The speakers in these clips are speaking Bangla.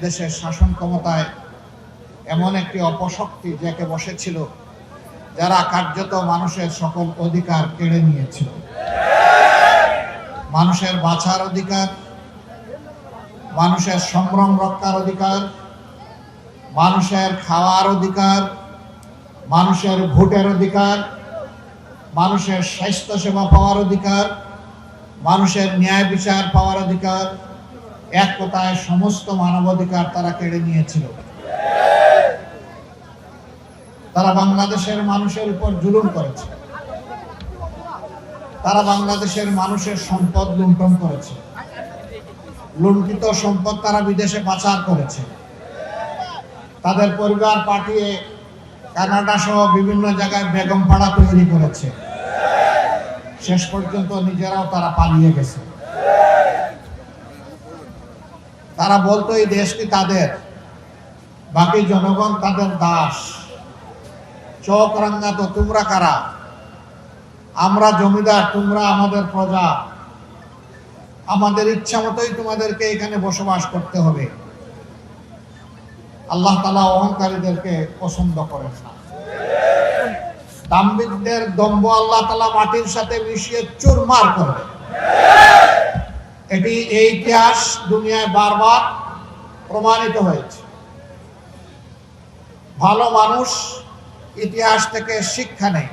দেশের শাসন ক্ষমতায় এমন একটি অপশক্তি জেঁকে বসেছিল যারা কার্যত মানুষের সকল অধিকার কেড়ে নিয়েছিল। মানুষের বাঁচার অধিকার, মানুষের সম্ভ্রম রক্ষার অধিকার, মানুষের খাওয়ার অধিকার, মানুষের ভোটের অধিকার, মানুষের স্বাস্থ্য সেবা পাওয়ার অধিকার, মানুষের ন্যায় বিচার পাওয়ার অধিকার, এক কথায় সমস্ত মানবাধিকার তারা কেড়ে নিয়েছিল। তারা বাংলাদেশের মানুষের উপর জুলুম করেছে, তারা বাংলাদেশের মানুষের সম্পদ লুণ্ঠন করেছে, লুণ্ঠিত সম্পদ তারা বিদেশে পাচার করেছে, তাদের পরিবার পাঠিয়ে কানাডা সহ বিভিন্ন জায়গায় বেগম পাড়া তৈরি করেছে। শেষ পর্যন্ত নিজেরাও তারা পালিয়ে গেছে। তারা বলতো এই দেশটি তাদের, বাকি জনগণ তাদের দাস। চোখ রাঙ্গা তো তোমরা কারা? আমরা জমিদার, তোমরা আমাদের প্রজা, আমাদের ইচ্ছা মতোই তোমাদেরকে এখানে বসবাস করতে হবে। আল্লাহ তাআলা অহংকারীদেরকে পছন্দ করেন না। দাম্ভিকদের দম্ভ আল্লাহ তাআলা মাটির সাথে মিশিয়ে চুরমার করবে। এটি এই ইতিহাস দুনিয়ায় বারবার প্রমাণিত হয়েছে। ভালো মানুষ ইতিহাস থেকে শিক্ষা নেয়,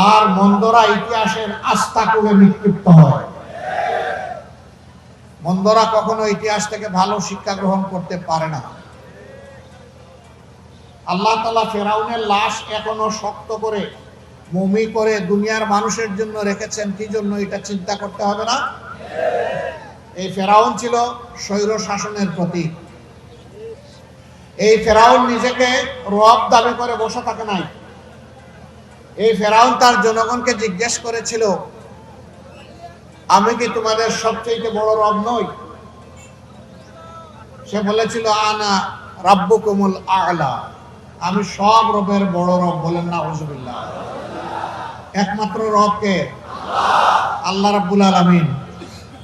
আর মন্দরা ইতিহাসের আস্থা করে নিক্ষিপ্ত হয়। মন্দরা কখনো ইতিহাস থেকে ভালো শিক্ষা গ্রহণ করতে পারে না। আল্লাহ তাআলা ফেরাউনের লাশ এখনো শক্ত করে মমি করে দুনিয়ার মানুষের জন্য রেখেছেন। কি জন্য? এটা চিন্তা করতে হবে না? এই ফেরাউন ছিল স্বৈর শাসনের প্রতীক। এই ফেরাউন নিজেকে রব দাবি করে বসে থাকে নাই। এই ফেরাউন তার জনগণকে জিজ্ঞেস করেছিল, আমি কি তোমাদের সবচেয়ে বড় রব নই? সে বলেছিল, আনা রাব্বুকুমুল আ'লা, আমি সব রবের বড় রব। বলেন না আউযুবিল্লাহ। একমাত্র রব কে? আল্লাহ রাব্বুল আলামিন।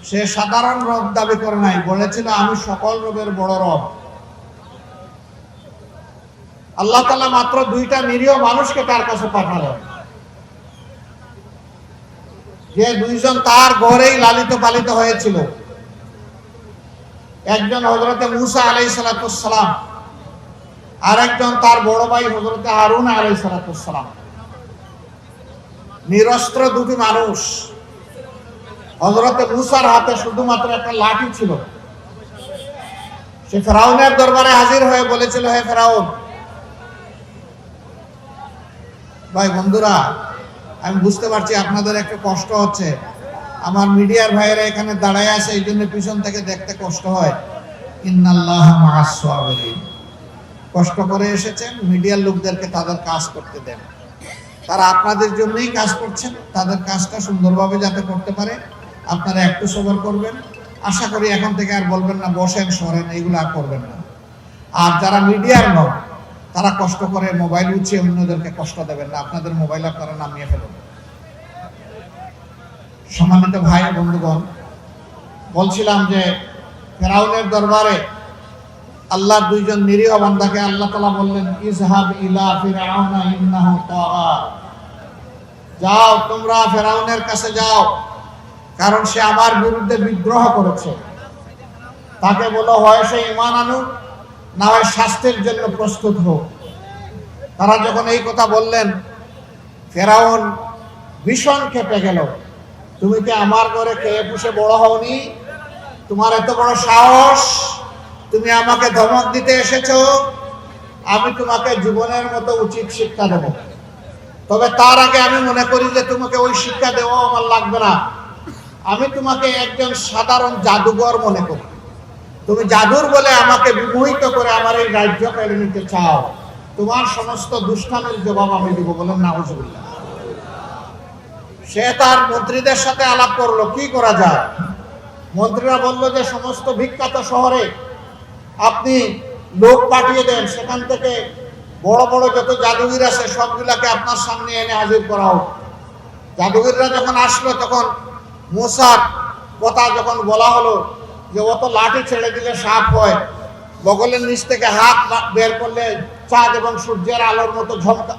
সে সাধারণ রব দাবি করে নাই, বলেছিল আমি সকল রবের বড় রব। আল্লাহ তাআলা মাত্র দুইটা নিরীহ মানুষকে তার কাছে পাঠালেন, যে দুইজন তার ঘরেই লালিত পালিত হয়েছিল। একজন হযরতে মূসা আলাইহিস সালাম, আর একজন তার বড় ভাই হযরতে হারুন আলাইহিস সালাম। নিরস্ত্র দুটি মানুষ। হযরতে মূসার হাতে শুধুমাত্র একটা লাঠি ছিল। সে ফেরাউনের দরবারে হাজির হয়ে বলেছিল, হে ফেরাউন, ভাই বন্ধুরা, আমি বুঝতে পারছি আপনাদের একটু কষ্ট হচ্ছে। আমার মিডিয়ার ভাইয়েরা এখানে দাঁড়ায় আছে, এই জন্য পিছন থেকে দেখতে কষ্ট হয়। ইন্নাল্লাহা মা'আস সাবিরিন। কষ্ট করে এসেছেন, মিডিয়ার লোকদেরকে তাদের কাজ করতে দেন। তারা আপনাদের জন্যই কাজ করছেন, তাদের কাজটা সুন্দরভাবে যাতে করতে পারে আপনারা একটু সবর করবেন। আশা করি এখন থেকে আর বলবেন না বসেন সরেন, এইগুলো আর করবেন না। আর যারা মিডিয়ার নন, তারা কষ্ট করে মোবাইল উঠিয়ে অন্যদেরকে কষ্ট দেবেন না। আপনাদের মোবাইল আপনারা নামিয়ে ফেলুন। সম্মানিত ভাই বন্ধুগণ, বলছিলাম যে ফেরাউনের দরবারে আল্লাহর দুইজন নিরীহ বান্দাকে আল্লাহ তাআলা বললেন, ইযহাব ইলা ফিরআউনা ইন্নাহু তাগা। যাও, তোমরা ফেরাউনের কাছে যাও, কারণ সে আমার বিরুদ্ধে বিদ্রোহ করেছে। তাকে বলো, হয় সে ঈমান আনুক, না হয় শাস্তির জন্য প্রস্তুত হোক। তারা যখন এই কথা বললেন, ফেরাউন ভীষণ ক্ষেপে গেল। তুমি কি আমার ঘরে খেয়ে পুষে বড় হওনি? তোমার এত বড় সাহস, তুমি আমাকে ধমক দিতে এসেছো? আমি তোমাকে জীবনের মতো উচিত শিক্ষা দেব। তবে তার আগে আমি মনে করি যে তোমাকে ওই শিক্ষা দেওয়া আমার লাগবে না। আমি তোমাকে একজন সাধারণ জাদুঘর মনে করি। তুমি জাদুর বলে আমাকে বিমোহিত করে আমার এই রাজ্য কেড়ে নিতে চাও। তোমার সমস্ত দুষ্টামির জবাব আমি দিব। বলেন নাউজুবিল্লাহ। সে তার মন্ত্রীদের সাথে আলাপ করলো, কি করা যায়। মন্ত্রীরা বলল যে সমস্ত বিখ্যাত শহরে আপনি লোক পাঠিয়ে দেন, সেখান থেকে বড় বড় যত জাদুঘর আছে সবগুলাকে আপনার সামনে এনে হাজির করা হোক। জাদুঘররা যখন আসলো, তখন মূসার কথা যখন বলা হলো, যে ও তো লাঠি ছেড়ে দিলে সাপ হয়, বগলের নিচ থেকে হাত বের করলে চাঁদ এবং সূর্যের আলোর মতো ঝলকা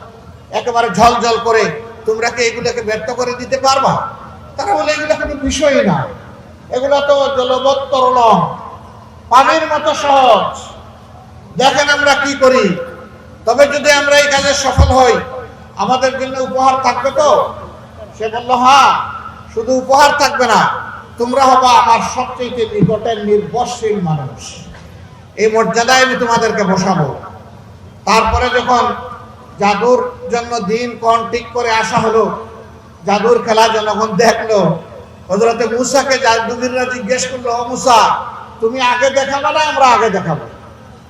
একেবারে ঝলঝল করে, তোমরা কি এগুলোকে ব্যর্থ করে দিতে পারবা? তারা বলে এগুলো কোনো বিষয়ই না, এগুলো তো জলবৎ তরলং, পানির মতো সহজ, দেখেন আমরা কি করি। তবে যদি আমরা এই কাজে সফল হই আমাদের জন্য উপহার থাকবে তো? সে বলল, হ্যাঁ, শুধু উপহার থাকবে না, তোমরা হবা আমার সবচেয়ে নিকটের নির্ভরশীল মানুষ, এই মর্যাদায় আমি তোমাদেরকে বসাবো। তারপরে যখন জাদুর জন্য দিন কোন ঠিক করে আসা হলো, জাদুর খেলা জনগণ দেখলো, হযরতে মূসাকে জাদুগিররা জিজ্ঞেস করলো, ও মূসা, তুমি আগে দেখাবো না আমরা আগে দেখাবো?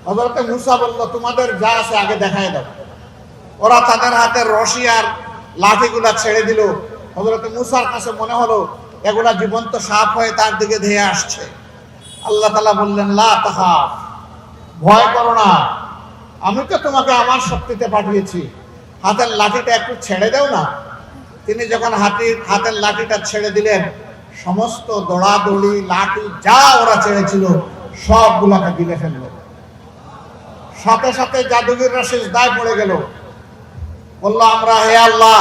হযরতে মূসা বলল, তোমাদের যা আছে আগে দেখাই দাও। ওরা তাদের হাতের রশি আর লাঠিগুলা ছেড়ে দিল। হযরতে মূসার কাছে মনে হলো এগুলা জীবন্ত সাপ হয়ে তার দিকে ধেয়ে আসছে। আল্লাহ তাআলা বললেন, লা তাখাফ, ভয় করো না, আমি তো তোমাকে আমার শক্তিতে পাঠিয়েছি, হাতের লাঠিটা একটু ছেড়ে দাও না। তিনি যখন হাতের লাঠিটা ছেড়ে দিলেন, সমস্ত দৌড়াদৌড়ি লাঠি যা ওরা ছেড়েছিল সবগুলাকে গিলে ফেলল। সাথে সাথে জাদুগিররা সিজদায় পড়ে গেল, বলল, আমরা হে আল্লাহ,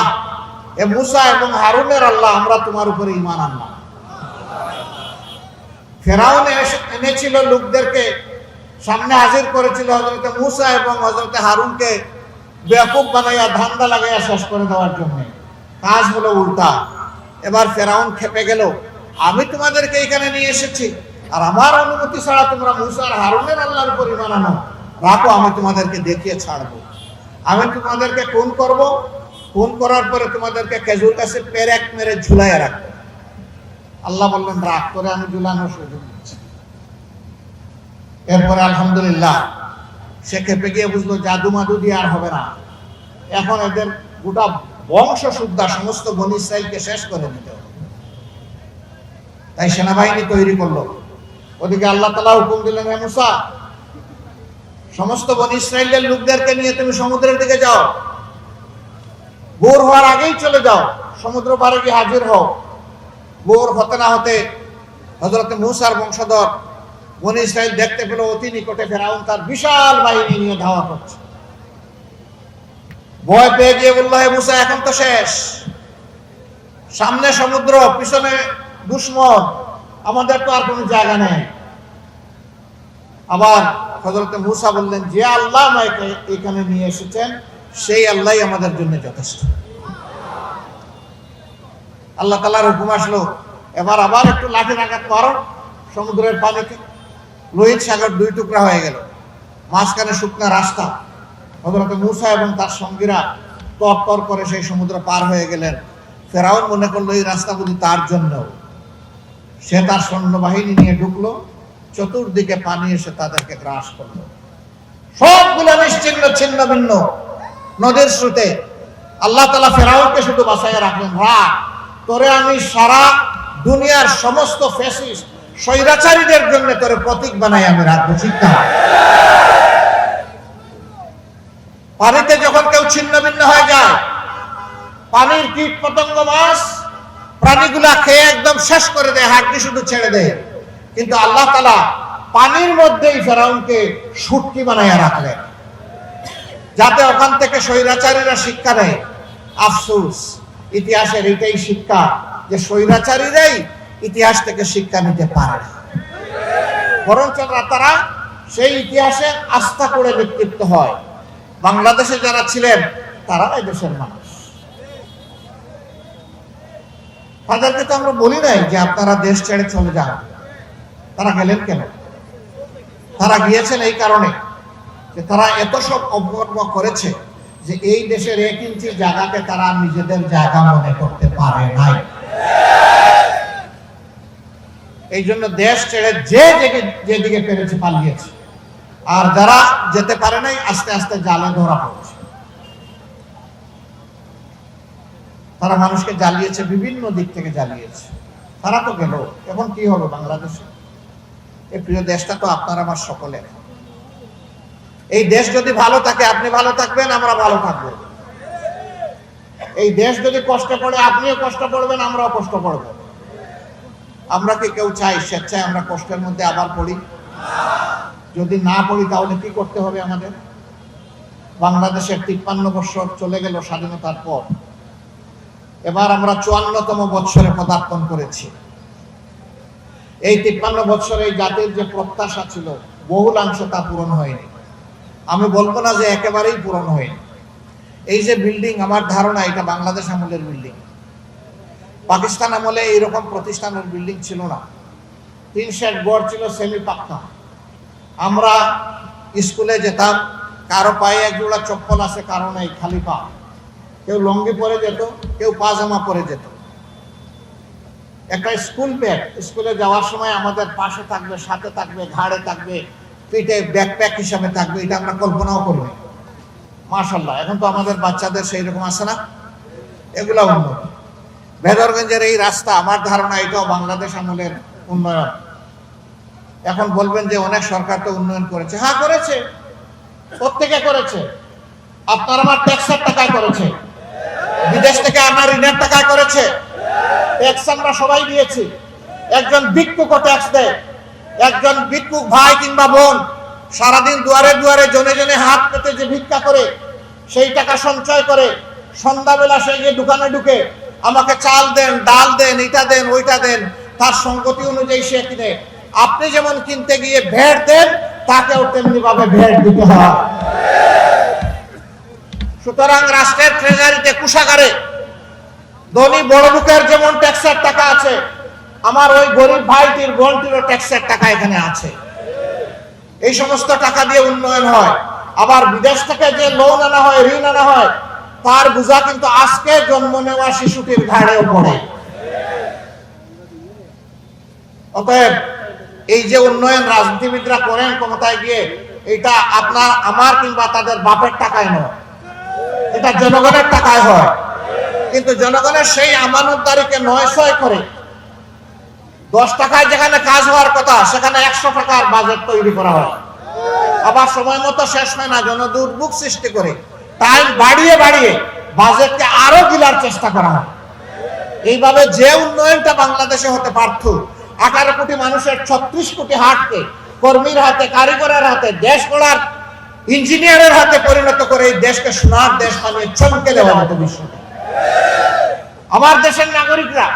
এ মূসা এবং হারুনের আল্লাহ, আমরা তোমার উপরে ঈমান আনলাম। ফেরাউন এনেছিল লোকদেরকে সামনে হাজির করেছিল হযরতে মূসা এবং হযরতে হারুনকে বেয়াকুব বানাইয়া ধান্দা লাগাইয়া শেষ করে দেওয়ার জন্য। কাজ হলো উল্টা। এবার ফেরাউন খেপে গেল, আমি তোমাদেরকে এখানে নিয়ে এসেছি আর আমার অনুমতি ছাড়া তোমরা মূসা আর হারুনের আল্লাহর উপর ঈমান আনো, রাখো, আমি তোমাদেরকে দেখিয়ে ছাড়বো। আমি তোমাদেরকে খুন করব, খুন করার পরে তোমাদেরকে খেজুর গাছে পেরেক মেরে ঝুলাইয়া রাখবো। আল্লাহ বললেন, রাগ করে আমি ঝুলানোর সুযোগ দিচ্ছি। এরপরে আলহামদুলিল্লাহ সে খেপে গিয়ে বুঝলো জাদু মাদু দিয়ে আর হবে না, এখন এদের গোটা বংশ শুদ্ধা সমস্ত বনী ইসরাইলকে শেষ করে দিতে হবে। তাই সেনাবাহিনী তৈরি করলো। ওদিকে আল্লাহ তাআলা হুকুম দিলেন, হে মূসা, সমস্ত বনী ইসরাইলের লোকদেরকে নিয়ে তুমি সমুদ্রের দিকে যাও, ভোর হওয়ার আগেই চলে যাও, সমুদ্র পাড়ে গিয়ে হাজির হও। ভোর হতে না হতে হযরতে মূসার বংশধর বনী ইসরাইল দেখতে পেল অতি নিকটে ফেরাউন তার বিশাল বাহিনী নিয়ে ধাওয়া করছে। ভয় পেয়ে গিয়ে বলল, হে মূসা, এখন তো শেষ, সামনে সমুদ্র, পিছনে দুশমন, আমাদের তো আর কোনো জায়গা নেই। আবার হযরতে মূসা বললেন, যে আল্লাহ আমাকে এখানে নিয়ে এসেছেন সেই আল্লাহই আমাদের জন্য যথেষ্ট। আল্লাহ তাআলার হুকুম আসলো, এবার আবার একটু লাঠির আঘাত মারো সমুদ্রের পানিতে। লোহিত সাগর দুই টুকরা হয়ে গেল, মাঝখানে শুকনা রাস্তা। হযরতে মূসা এবং তার সঙ্গীরা তর করে সেই সমুদ্র পার হয়ে গেলেন। ফেরাউন মনে করলো এই রাস্তা বুঝি তার জন্য। সে তার সৈন্যবাহিনী নিয়ে ঢুকলো, চতুর্দিকে পানি এসে তাদেরকে গ্রাস করলো, সবগুলো নিশ্চিহ্ন ছিন্ন ভিন্ন নদীর স্রোতে। আল্লাহ তাআলা ফেরাউনকে শুধু বাঁচাইয়া রাখলেন, রাখ, তোরে আমি সারা দুনিয়ার সমস্ত ফ্যাসিস্ট স্বৈরাচারীদের জন্য তোরে প্রতীক বানাই আমি রাখবো, ঠিক না? পানিতে যখন কেউ ছিন্ন ভিন্ন হয়ে যায়, পানির কীট পতঙ্গ মাছ প্রাণীগুলা খেয়ে একদম শেষ করে দেয়, হাড্ডি শুধু ছেড়ে দেয়। কিন্তু আল্লাহ তাআলা পানির মধ্যেই ফেরাউনকে শুটকি বানাইয়া রাখলেন, যাতে ওখান থেকে স্বৈরাচারীরা শিক্ষা নেয়। আফসোস, ইতিহাসের এটাই শিক্ষা যে স্বৈরাচারীরাই ইতিহাস থেকে শিক্ষা নিতে পারে না, বরঞ্চ তারা সেই ইতিহাসে আস্থা করে ব্যক্তিত্ব হয়। বাংলাদেশে যারা ছিলেন তারা এই দেশের মানুষ, তাদেরকে তো আমরা বলি নাই যে আপনারা দেশ ছেড়ে চলে যান। তারা গেলেন কেন? তারা গিয়েছেন এই কারণে যে তারা এত সব অপকর্ম করেছে যে এই দেশের 1 ইঞ্চি জায়গাকে তারা নিজেদের জায়গা মনে করতে পারে নাই। এই জন্য দেশ ছেড়ে যেদিকে পেরেছে পালিয়েছে, আর যারা যেতে পারে নাই আস্তে আস্তে জালে ধরা পড়ছে। তারা মানুষকে জ্বালিয়েছে, বিভিন্ন দিক থেকে জ্বালিয়েছে। তারা তো গেল, এখন কি হবে বাংলাদেশে? এই প্রিয় দেশটা তো আপনার আমার সকলের। এই দেশ যদি ভালো থাকে আপনি ভালো থাকবেন, আমরা ভালো থাকবো। এই দেশ যদি কষ্ট পড়ে আপনিও কষ্ট পড়বেন, আমরাও কষ্ট পড়ব। আমরা কি কেউ চাই স্বেচ্ছায় আমরা কষ্টের মধ্যে আবার পড়ি? যদি না পড়ি তাহলে কি করতে হবে আমাদের? বাংলাদেশের 53 বছর চলে গেল স্বাধীনতার পর, এবার আমরা 54তম বৎসরে পদার্পণ করেছি। এই 53 বছরে এই জাতির যে প্রত্যাশা ছিল বহুলাংশ তা পূরণ হয়নি। আমি বলবো না যে একেবারেই পূরণ হয়নি। এই যে বিল্ডিং, আমার ধারণা এটা বাংলাদেশ আমলের বিল্ডিং। পাকিস্তান আমলে এইরকম প্রতিষ্ঠানের বিল্ডিং ছিল না। 3 সেট গড় ছিল সেমি পাক্কা। আমরা স্কুলে যেতাম, কারো পায়ে এক জোড়া চপ্পল আছে, কারো নাই, খালি পা। কেউ লঙ্গি পরে যেত, কেউ পাজামা পরে যেত। একটা স্কুল ব্যাগ, স্কুলে যাওয়ার সময় আমাদের পাশে থাকবে, সাথে থাকবে, ঘাড়ে থাকবে, পিঠে ব্যাকপ্যাক হিসাবে থাকবে, এটা আমরা কল্পনাও করিনি। মাশাআল্লাহ, এখন তো আমাদের বাচ্চাদের সেই রকম আছে না? এগুলা উন্নত। ভেদরগঞ্জের এই রাস্তা, আমার ধারণা এটাও বাংলাদেশ আমলের উন্নয়ন। এখন বলবেন যে অনেক সরকার তো উন্নয়ন করেছে। হ্যাঁ করেছে, প্রত্যেকে করেছে। আপনার আমার ট্যাক্সের টাকায় করেছে, বিদেশ থেকে আমার ঋণের টাকায় করেছে। ট্যাক্স আমরা সবাই দিয়েছি। একজন ভিক্ষুকও ট্যাক্স দেয়। একজন ভিক্ষুক ভাই কিংবা বোন সারাদিন দুয়ারে দুয়ারে জনে জনে হাত পেতে যে ভিক্ষা করে, সেই টাকা সঞ্চয় করে সন্ধ্যাবেলা সেই যে দোকানে ঢুকে আমাকে চাল দেন, ডাল দেন, এটা দেন, ওইটা দেন, তার সংগতি অনুযায়ী সে কিনে। আপনি যেমন কিনতে গিয়ে ভ্যাট দেন, তাকেও তেমনি ভাবে ভ্যাট দিতে হয়। সুতরাং রাষ্ট্রের ট্রেজারিতে, কোষাগারে ধনী বড় লোকের যেমন ট্যাক্সের টাকা আছে, আমার ওই গরিব ভাইটির বোনটিরও ট্যাক্সের টাকা এখানে আছে। এই সমস্ত টাকা দিয়ে উন্নয়ন হয়। আবার বিদেশ থেকে যে লোন আনা হয়, ঋণ আনা হয়, তার বোঝা কিন্তু আজকে জন্ম নেওয়া শিশুটির ঘাড়েও পড়ে। অতএব এই যে উন্নয়ন রাজনীতিবিদরা করেন ক্ষমতায় গিয়ে, এটা আপনার আমার কিংবা তাদের বাপের টাকায় নয়, এটা জনগণের টাকায় হয়। কিন্তু জনগণের সেই আমানতদারিকে 900 করে 10 টাকায় যেখানে কাজ হওয়ার কথা, সেখানে 100 টাকার বাজেট তৈরি করা হয়। আবার সময় মতো শেষ হয় না, জনদুর্ভোগ সৃষ্টি করে টাইম বাড়িয়ে বাড়িয়ে বাজেটকে আরো গিলার চেষ্টা করা হয়। এইভাবে যে উন্নয়নটা বাংলাদেশে হতে পারত, 18 কোটি মানুষের 36 কোটি হাতকে কর্মীর হাতে, কারিগরের হাতে, দেশ গড়ার ইঞ্জিনিয়ারের হাতে পরিণত করে এই দেশকে সোনার দেশ বানিয়ে চমকে দেওয়া হতো বিশ্বকে। আমার দেশের নাগরিকরা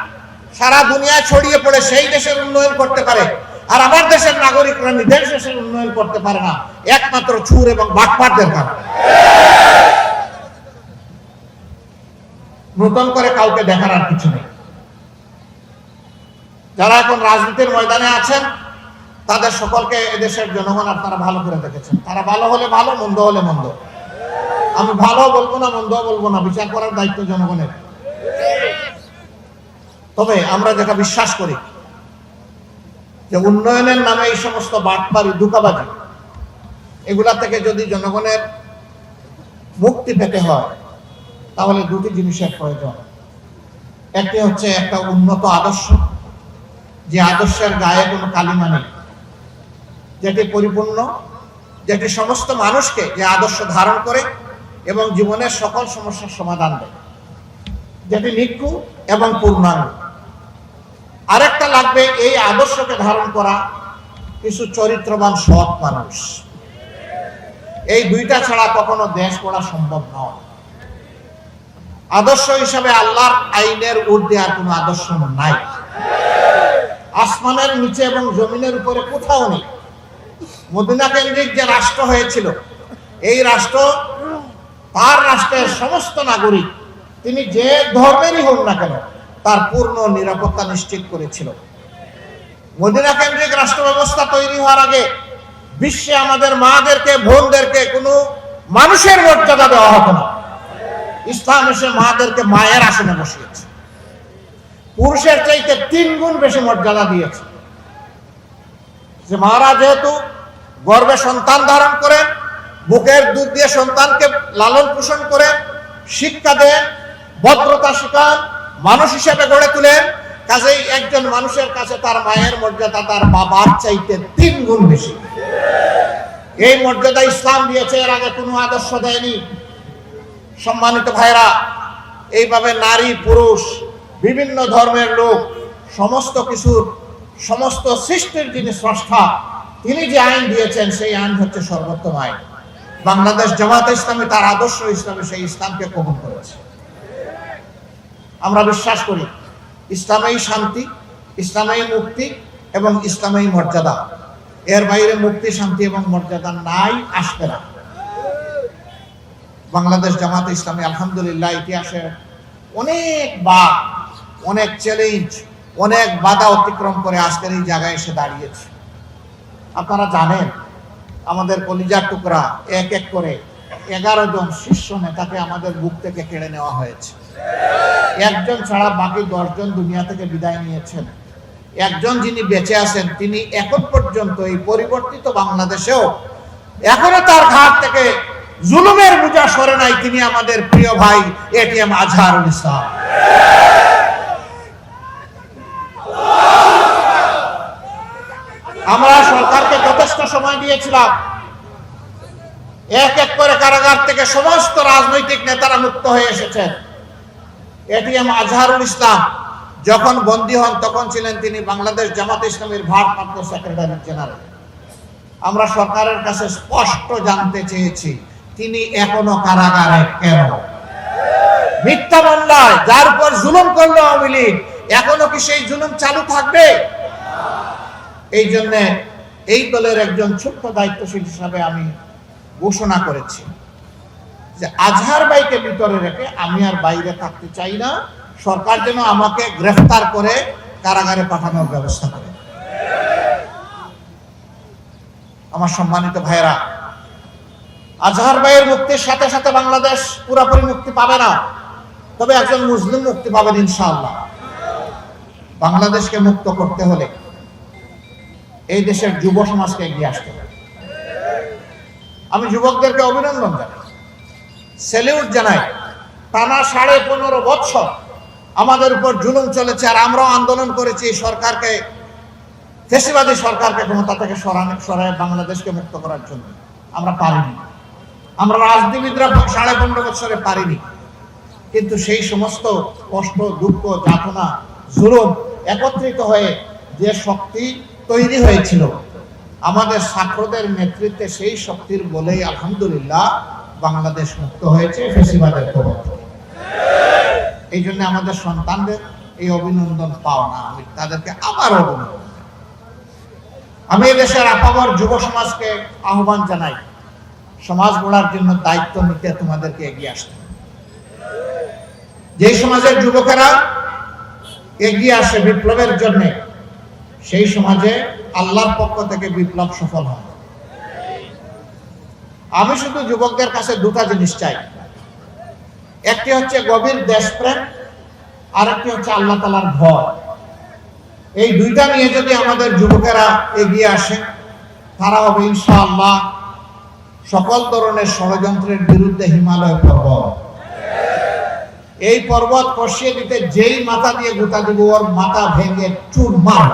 সারা দুনিয়ায় ছড়িয়ে পড়ে সেই দেশের উন্নয়ন করতে পারে, আর আমার দেশের নাগরিকরা নিজের দেশের উন্নয়ন করতে পারে না, একমাত্র চুর এবং বাটপারদের কারণে। নতুন করে কাউকে দেখার আর কিছু নেই। যারা এখন রাজনীতির ময়দানে আছেন, তাদের সকলকে এদেশের জনগণ আপনারা ভালো করে দেখেছেন। তারা ভালো হলে ভালো, মন্দ হলে মন্দ। আমি ভালো বলবো না, মন্দ বলবো না, বিচার করার দায়িত্ব জনগণের। তবে আমরা যেটা বিশ্বাস করি যে উন্নয়নের নামে এই সমস্ত বাটপারি, ধোঁকাবাজি, এগুলা থেকে যদি জনগণের মুক্তি পেতে হয়, তাহলে দুটি জিনিসের প্রয়োজন। একটি হচ্ছে একটা উন্নত আদর্শ, যে আদর্শের গায়ে কোনো কালিমা নেই, যেটি পরিপূর্ণ, যেটি সমস্ত মানুষকে, যে আদর্শ ধারণ করে এবং জীবনের সকল সমস্যার সমাধান দেয়, যেটি নিখুঁত এবং পূর্ণাঙ্গ। আরেকটা লাগবে এই আদর্শকে ধারণ করা কিছু চরিত্রবান সৎ মানুষ। এই দুইটা ছাড়া কখনো দেশ গড়া সম্ভব নয়। আদর্শ হিসাবে আল্লাহর আইনের ঊর্ধ্বে আর কোনো আদর্শ নাই। আসমানের নিচে এবং জমিনের উপরে কোথাও নেই। মদিনা কেন্দ্রিক যে রাষ্ট্র হয়েছিল, এই রাষ্ট্র, তার রাষ্ট্রের সমস্ত নাগরিক, তিনি যে ধর্মেরই হোক না কেন, তার পূর্ণ নিরাপত্তা নিশ্চিত করেছিল। মদিনা কেন্দ্রিক রাষ্ট্র ব্যবস্থা তৈরি হওয়ার আগে বিশ্বে আমাদের মাদেরকে, বোনদেরকে কোনো মানুষের মর্যাদা দেওয়া হতো না। ইসলাম এসে মাদেরকে মায়ের আসনে বসিয়েছে, পুরুষের চাইতে 3 গুণ বেশি মর্যাদা দিয়েছে। যে মারা যেহেতু গর্ভে সন্তান ধারণ করেন, বুকের দুধ দিয়ে সন্তানকে লালন পোষণ করেন, শিক্ষা দেন, ভদ্রতা শিখান, মানুষ হিসেবে গড়ে তুলেন, কাজেই একজন মানুষের কাছে তার মায়ের মর্যাদা তার বাবার চাইতে 3 গুণ বেশি। এই মর্যাদা ইসলাম দিয়েছে, এর আগে কোনো আদর্শ দেয়নি। সম্মানিত ভাইরা, এইভাবে নারী পুরুষ বিভিন্ন ধর্মের লোক সমস্ত কিছুর সমস্ত সৃষ্টির যিনি স্রষ্টা, তিনি যে আইন দিয়েছেন সেই আইন হচ্ছে সর্বোত্তম আইন। বাংলাদেশ জামাত ইসলামী তার আদর্শ ইসলামে সেই ইসলামকে কবুল করেছে। আমরা বিশ্বাস করি ইসলামেই শান্তি, ইসলামেই মুক্তি এবং ইসলামেই মর্যাদা। এর বাইরে মুক্তি, শান্তি এবং মর্যাদা নাই, আসবে না। বাংলাদেশ জামাত ইসলামী আলহামদুলিল্লাহ ইতিহাসে অনেকবার অনেক চ্যালেঞ্জ, অনেক বাধা অতিক্রম করে আজকের এই জায়গায় এসে দাঁড়িয়েছে। আপনারা জানেন আমাদের কলিজার টুকরা এক এক করে 11 জন শীর্ষ নেতাকে আমাদের বুক থেকে কেড়ে নেওয়া হয়েছে। একজন ছাড়া বাকি 10 জন দুনিয়া থেকে বিদায় নিয়েছেন। একজন যিনি বেঁচে আছেন তিনি এখন পর্যন্ত এই পরিবর্তিত বাংলাদেশেও এখনো তার ঘাট থেকে জুলুমের বোঝা সরে নাই। তিনি আমাদের প্রিয় ভাই এটিএম আজহারুল ইসলাম। আমরা সরকারকে যথেষ্ট সময় দিয়েছিলাম। এক এক করে কারাগার থেকে সমস্ত রাজনৈতিক নেতারা মুক্ত হয়ে এসেছেন। এটিএম আজহারুল ইসলাম যখন বন্দী হন তখন ছিলেন তিনি বাংলাদেশ জামাত ইসলামীর ভারপ্রাপ্ত সেক্রেটারি জেনারেল। আমরা সরকারের কাছে স্পষ্ট জানতে চেয়েছি তিনি এখনো কারাগারে কেন? মিথ্যা মামলায় যার উপর জুলুম করলো আওয়ামী লীগ, এখনো কি সেই জুলুম চালু থাকবে? এই জন্য এই দলের একজন ছোট্ট দায়িত্বশীল হিসাবে আমি ঘোষণা করেছি যে আজহার ভাইকে ভিতরে রেখে আমি আর বাইরে থাকতে চাই না। সরকার যেন আমাকে গ্রেফতার করে কারাগারে পাঠানোর ব্যবস্থা করে। আমার সম্মানিত ভাইরা, আজহার ভাইয়ের মুক্তির সাথে সাথে বাংলাদেশ পুরোপুরি মুক্তি পাবে না, তবে একজন মুসলিম মুক্তি পাবেন ইনশাআল্লাহ। বাংলাদেশকে মুক্ত করতে হলে এই দেশের যুব সমাজকে এগিয়ে আসতে হবে। আমি যুবকদেরকে অভিনন্দন জানাই, স্যালিউট জানাই। টানা 15.5 বছর আমাদের উপর জুলুম চলেছে আর আমরাও আন্দোলন করেছি সরকারকে, ফ্যাসিবাদী সরকারকে ক্ষমতা থেকে সরায় বাংলাদেশকে মুক্ত করার জন্য। আমরা পারিনি, আমরা রাজনীতিবিদরা 15.5 বছরে পারিনি। কিন্তু সেই সমস্ত কষ্ট, দুঃখ, যাতনা, জুলুম একত্রিত হয়ে যে শক্তি তৈরি হয়েছিল আমাদের ছাত্রদের নেতৃত্বে, সেই শক্তির বলেই আলহামদুলিল্লাহ বাংলাদেশ মুক্ত হয়েছে ফ্যাসিবাদের কবল থেকে। এই জন্য আমাদের সন্তানদের এই অভিনন্দন পাও না, আমি তাদেরকে আবার অভিনন্দন। আমি দেশের আপামর যুব সমাজকে আহ্বান জানাই, সমাজ গড়ার জন্য দায়িত্ব নিতে তোমাদেরকে এগিয়ে আসতে হবে। যেই সমাজের যুবকেরা এগিয়ে আসে বিপ্লবের জন্য, সেই সমাজে আল্লাহর পক্ষ থেকে বিপ্লব সফল হয়। আমি শুধু যুবকদের কাছে দুটা জিনিস চাই, একটি হচ্ছে গভীর দেশপ্রেম, আর একটি হচ্ছে আল্লাহ তাআলার ভয়। এই দুইটা নিয়ে যদি আমাদের যুবকেরা এগিয়ে আসে, তারা হবে ইনশাআল্লাহ সকল ধরনের ষড়যন্ত্রের বিরুদ্ধে হিমালয় পর্বত। এই পর্বত কষিয়ে দিতে যেই মাথা দিয়ে গুতা দিব, ওর মাথা ভেঙে চুরমার।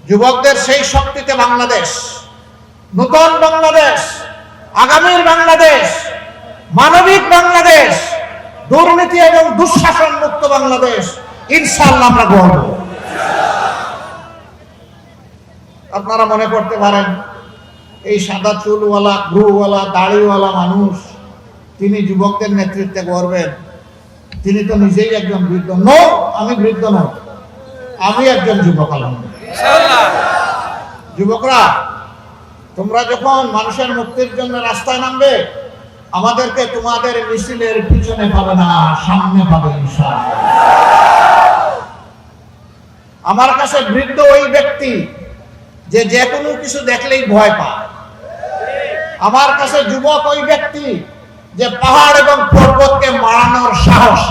যুবকদের সেই শক্তিতে বাংলাদেশ, নতুন বাংলাদেশ, আগামীর বাংলাদেশ, মানবিক বাংলাদেশ, দুর্নীতি এবং দুঃশাসন মুক্ত বাংলাদেশ ইনশাআল্লাহ আমরা গড়ব। আপনারা মনে করতে পারেন এই সাদা চুলওয়ালা, ভ্রুওয়ালা, দাড়িওয়ালা মানুষ তিনি যুবকদের নেতৃত্বে গড়বেন, তিনি তো নিজেই একজন বৃদ্ধ। নো, আমি বৃদ্ধ নই, আমি একজন যুবক। আলহামদুলিল্লাহ। যুবকরা, তোমরা যখন মানুষের মুক্তির জন্য রাস্তায় নামবে, আমাদেরকে তোমাদের মিছিলের পিছনে পাবে না, সামনে পাবে ইনশাআল্লাহ। আমার কাছে বৃদ্ধ ওই ব্যক্তি যে কোনো কিছু দেখলেই ভয় পায়। আমার কাছে যুবক ওই ব্যক্তি যে পাহাড় এবং পর্বতকে মারানোর সাহস।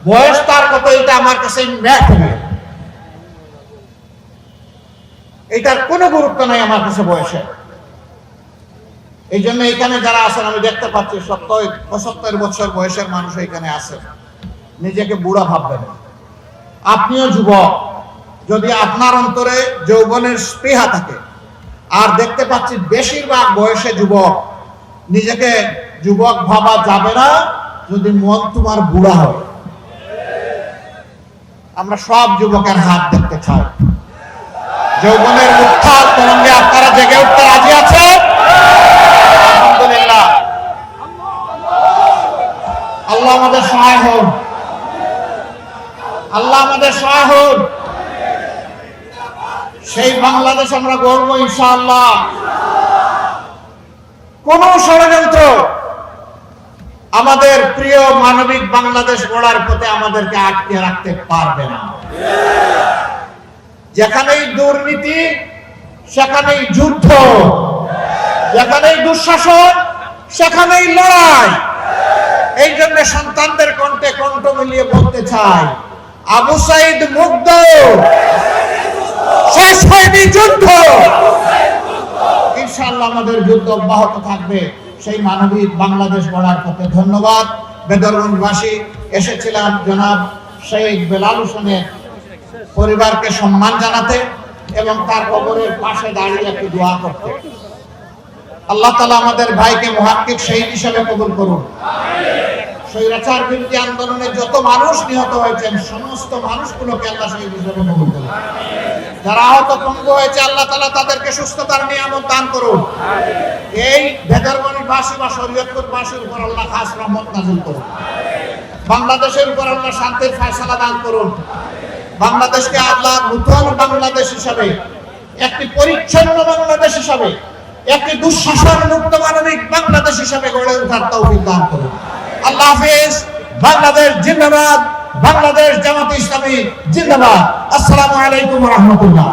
বয়স তার কত, এটা আমার কাছে এটার কোনো গুরুত্ব নাই আমার কাছে বয়সে। এই জন্য এখানে যারা আছেন আমি দেখতে পাচ্ছি 70-75 বছর বয়সের মানুষ এখানে আছে। নিজেকে বুড়া ভাববেন, আপনিও যুবক। যদি আপনার অন্তরে যৌবনের স্পৃহা থাকে, আর দেখতে পাচ্ছি বেশিরভাগ বয়সে যুবক, নিজেকে যুবক ভাবা যাবে না যদি মন তোমার বুড়া হয়। আমরা সব যুবকের হাত দেখতে চাই। যৌবনের উত্থান তরঙ্গে আপনারা জেগে উঠতে রাজি আছেন? আলহামদুলিল্লাহ। আল্লাহ আমাদের সহায় হন, আল্লাহ আমাদের সহায় হন। সেই বাংলাদেশ আমরা গড়ব ইনশাআল্লাহ। কোন ষড়যন্ত্র আমাদের প্রিয় মানবিক বাংলাদেশ গড়ার পথে আমাদেরকে আটকে রাখতে পারবে না। যেখানেই দুর্নীতি সেখানেই যুদ্ধ, যেখানেই দুঃশাসন সেখানেই লড়াই। এই জন্য সন্তানদের কণ্ঠে কণ্ঠ মিলিয়ে বলতে চাই, আবু সাইদ মুগ্ধ, শেষ হয়নি যুদ্ধ। ইনশাআল্লাহ আমাদের যুদ্ধ অব্যাহত থাকবে সেই মানবিক বাংলাদেশ গড়ার পথে। ধন্যবাদ। বেদরগঞ্জবাসী এসেছিলাম জনাব শেখ বেলাল হোসেনের পরিবারকে সম্মান জানাতে এবং তার কবরের পাশে দাঁড়িয়ে একটু দোয়া করতে। আল্লাহ তাআলা আমাদের ভাইকে মুহাক্কিক শহীদ হিসেবে কবুল করুন। স্বৈরাচার বিরোধী আন্দোলনে যত মানুষ নিহত হয়েছেন সমস্ত মানুষগুলোকে আল্লাহ শহীদ হিসেবে কবুল করুন। যারা আহত পঙ্গু হয়েছে আল্লাহ তাআলা তাদেরকে সুস্থতার নিয়ামত দান করুন। এই বেদরগঞ্জবাসী বা শরীয়তপুরবাসীর উপর আল্লাহ খাস রহমত নাযিল করুন। বাংলাদেশের উপর আল্লাহ শান্তির ফয়সালা দান করুন। বাংলাদেশকে আল্লাহ নতুন বাংলাদেশ হিসাবে, একটি পরিচ্ছন্ন বাংলাদেশ হিসাবে, একটি দুঃশাসন মুক্ত মানবিক বাংলাদেশ হিসাবে গড়ে ওঠার তৌফিক দান করুন। আল্লাহ হাফেজ। বাংলাদেশ জিন্দাবাদ। বাংলাদেশ জামাত ইসলামী জিন্দাবাদ। আসসালামু আলাইকুম ওয়া রাহমাতুল্লাহ।